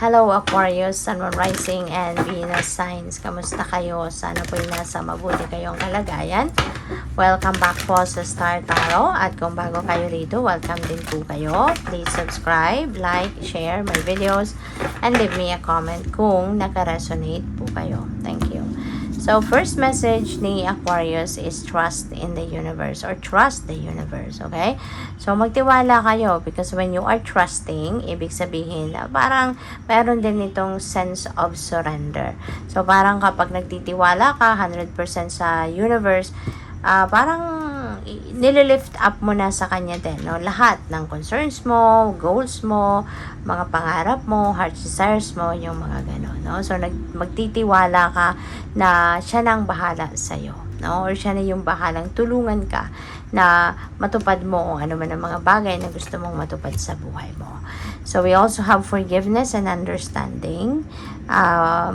Hello Aquarius, Sun, Moon, Rising, and Venus signs. Kamusta kayo? Sana po'y nasa mabuti kayong kalagayan. Welcome back po sa Star Tarot. At kung bago kayo rito, welcome din po kayo. Please subscribe, like, share my videos, and leave me a comment kung naka-resonate po kayo. Thank you. So, first message ni Aquarius is trust in the universe or trust the universe, okay? So, magtiwala kayo because when you are trusting, ibig sabihin na parang meron din itong sense of surrender. So, parang kapag nagtitiwala ka 100% sa universe, parang nililift up mo na sa kanya din, no? Lahat ng concerns mo, goals mo, mga pangarap mo, heart desires mo, yung mga gano'n, no? So, magtitiwala ka na siya nang bahala sa'yo, no? Or siya na yung bahalang tulungan ka na matupad mo kung ano man ang mga bagay na gusto mong matupad sa buhay mo. So, we also have forgiveness and understanding.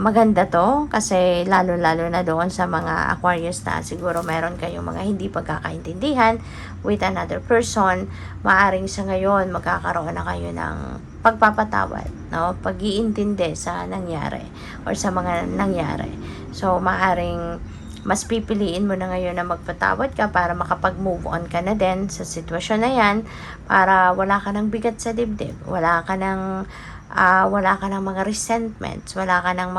Maganda to kasi lalo-lalo na doon sa mga Aquarius na siguro meron kayong mga hindi pagkakaintindihan with another person. Maaring sa ngayon magkakaroon na kayo ng pagpapatawad, no? Pag-iintindi sa nangyari or sa mga nangyari. So, maaring mas pipiliin mo na ngayon na magpatawad ka para makapag-move on ka na din sa sitwasyon na yan para wala ka ng bigat sa dibdib, wala ka ng mga resentments, wala ka ng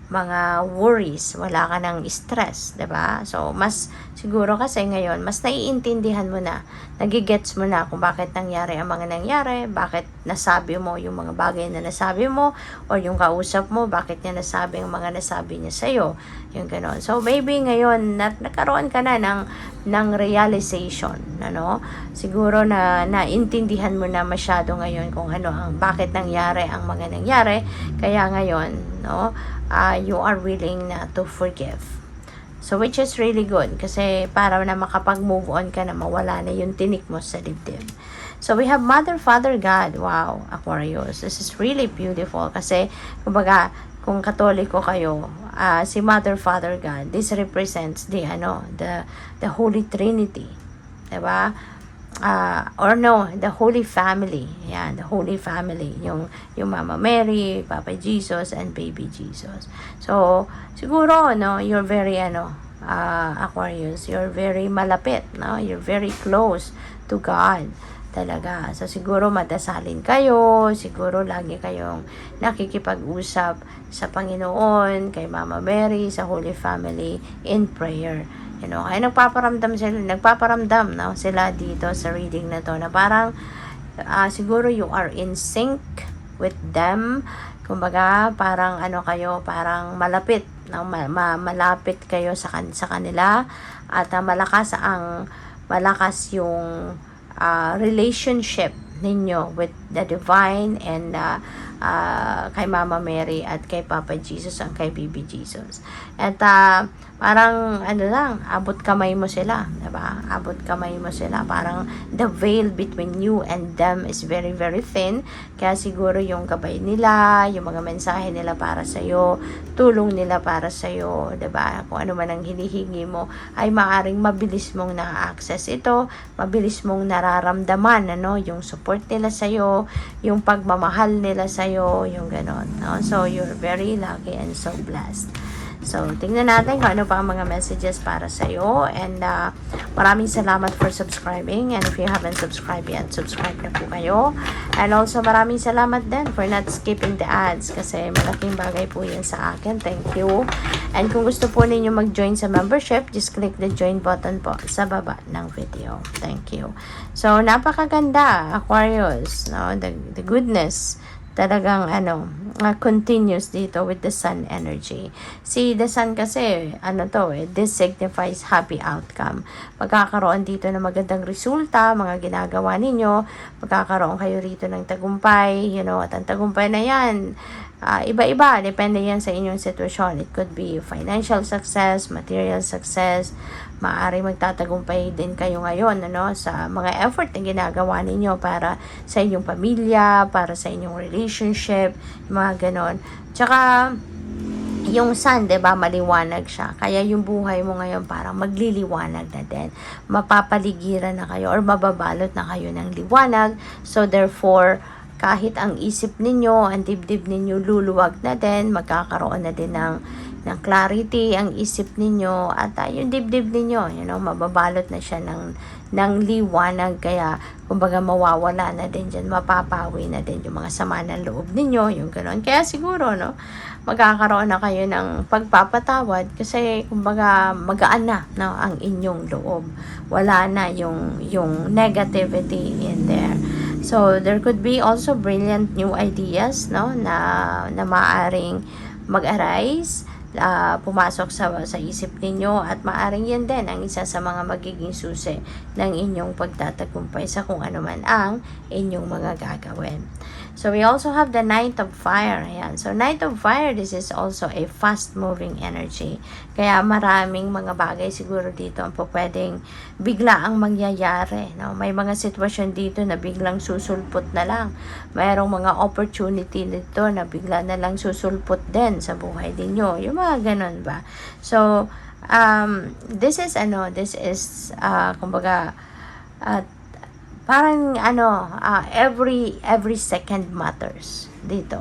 mga worries, wala ka ng stress, 'di ba? So, mas siguro kasi ngayon, mas naiintindihan mo na, nagigets mo na kung bakit nangyari ang mga nangyari, bakit nasabi mo yung mga bagay na nasabi mo, or yung kausap mo, bakit niya nasabi ang mga nasabi niya sa'yo, yung gano'n. So, maybe ngayon, nagkaroon ka na ng realization, ano? Siguro na naintindihan mo na masyado ngayon kung ano bakit nangyari ang mga nangyari, kaya ngayon, no? You are willing na to forgive. So, which is really good kasi para na makapag-move on ka na mawala na yung tinik mo sa dibdib. So, we have Mother, Father, God. Wow, Aquarius. This is really beautiful kasi, kumbaga, kung Katoliko kayo, si Mother, Father, God, this represents the Holy Trinity. Diba? The Holy Family. Yan, the Holy Family. Yung Mama Mary, Papa Jesus, and Baby Jesus. So, siguro, no, you're very, Aquarius, you're very malapit, no? You're very close to God. Talaga. So, siguro madasalin kayo, siguro lagi kayong nakikipag-usap sa Panginoon, kay Mama Mary, sa Holy Family, in prayer. You know, ay nagpaparamdam sila dito sa reading na to na parang siguro you are in sync with them. Kumbaga, parang parang malapit, no? Malapit kayo sa kanila at malakas yung relationship ninyo with the divine and kay Mama Mary at kay Papa Jesus and kay Baby Jesus. At parang abot kamay mo sila, diba? Abot kamay mo sila. Parang the veil between you and them is very, very thin. Kaya siguro yung gabay nila, yung mga mensahe nila para sa'yo, tulong nila para sa'yo, diba? Kung ano man ang hinihingi mo, ay maaring mabilis mong na-access ito, mabilis mong nararamdaman, yung support nila sa'yo, yung pagmamahal nila sa'yo, yung ganon, no? So, you're very lucky and so blessed. So, tingnan natin kung ano pa ang mga messages para sa'yo. And maraming salamat for subscribing. And if you haven't subscribed yet, subscribe na po kayo. And also, maraming salamat din for not skipping the ads kasi malaking bagay po yan sa akin. Thank you. And kung gusto po ninyo mag-join sa membership, just click the join button po sa baba ng video. Thank you. So, napakaganda, Aquarius. No? The goodness talagang continuous dito with the sun energy. See, the sun kasi, this signifies happy outcome. Magkakaroon dito ng magandang resulta, mga ginagawa ninyo, magkakaroon kayo rito ng tagumpay, at ang tagumpay na yan, iba-iba, depende yan sa inyong sitwasyon. It could be financial success, material success, maaari magtatagumpay din kayo ngayon sa mga effort na ginagawa ninyo para sa inyong pamilya, para sa inyong relationship, mga ganon. Tsaka yung sun, 'di ba, maliwanag siya. Kaya yung buhay mo ngayon parang magliliwanag na din. Mapapaligiran na kayo or mababalot na kayo ng liwanag. So therefore, kahit ang isip ninyo, ang dibdib ninyo luluwag na din, magkakaroon na din ng clarity ang isip ninyo, at yung dibdib ninyo, mababalot na siya ng liwanag, kaya kumbaga mawawala na din dyan, mapapawi na din yung mga sama ng loob ninyo, yung gano'n. Kaya siguro, magkakaroon na kayo ng pagpapatawad kasi kumbaga magaan na, ang inyong loob. Wala na yung negativity in there. So there could be also brilliant new ideas, na maaring mag-arise, pumasok sa isip ninyo, at maaring yan din ang isa sa mga magiging susi ng inyong pagtatagumpay sa kung ano man ang inyong mga gagawin. So we also have the Knight of Fire. Ayan. So Knight of Fire, this is also a fast-moving energy. Kaya maraming mga bagay siguro dito ang pwedeng bigla ang mangyayari. May mga sitwasyon dito na biglang susulpot na lang. Mayroong mga opportunity dito na bigla na lang susulpot din sa buhay ninyo. Yung mga ganun ba? So, this is kumbaga, parang every second matters dito,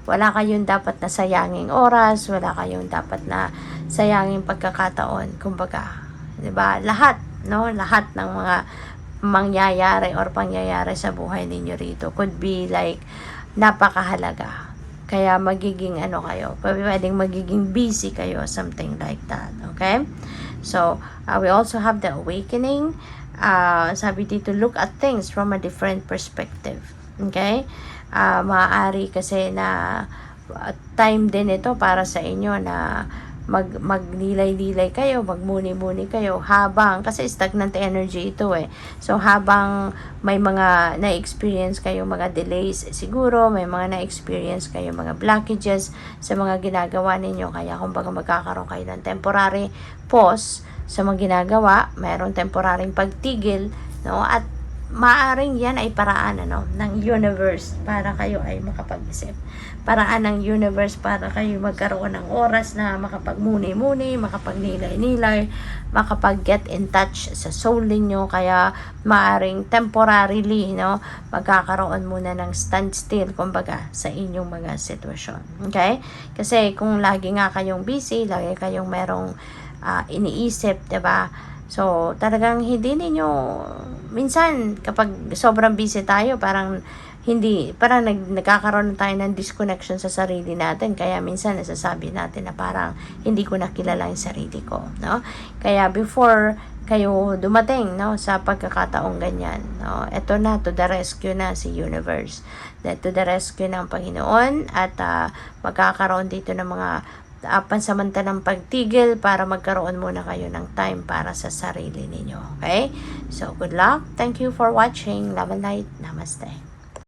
wala kayong dapat na sayanging oras, wala kayong dapat na sayanging pagkakataon, kumbaga, 'di ba? Lahat ng mga mangyayari or pangyayari sa buhay ninyo rito could be like napakahalaga. Kaya magiging pwedeng magiging busy kayo, something like that, okay? So, we also have the awakening. Sabi dito, look at things from a different perspective. Okay? Maaari kasi na time din ito para sa inyo na magnilay-nilay kayo, magmuni-muni kayo kasi stagnant energy ito So habang may mga na-experience kayo mga delays, siguro may mga na-experience kayo mga blockages sa mga ginagawa ninyo, kaya kumbaga magkakaroon kayo ng temporary pause sa mga ginagawa, mayroong temporaryong pagtigil, at maaring yan ay paraan ng universe para kayo ay makapag-isip. Paraan ng universe para kayo magkaroon ng oras na makapagmuni-muni, makapagnilay-nilay, makapag-get in touch sa soul ninyo. Kaya maaring temporarily, magkakaroon muna ng standstill, kumbaga, sa inyong mga sitwasyon. Okay? Kasi kung lagi nga kayong busy, lagi kayong merong iniisip, diba? So, talagang hindi ninyo, minsan, kapag sobrang busy tayo, parang nagkakaroon tayo ng disconnection sa sarili natin. Kaya minsan, nasasabi natin na parang hindi ko nakilala yung sarili ko, Kaya before kayo dumating, sa pagkakataong ganyan, eto na, to the rescue na si universe. To the rescue ng Panginoon, at magkakaroon dito ng mga pansamantalang pagtigil para magkaroon muna kayo ng time para sa sarili ninyo. Okay? So, good luck. Thank you for watching. Love and light. Namaste.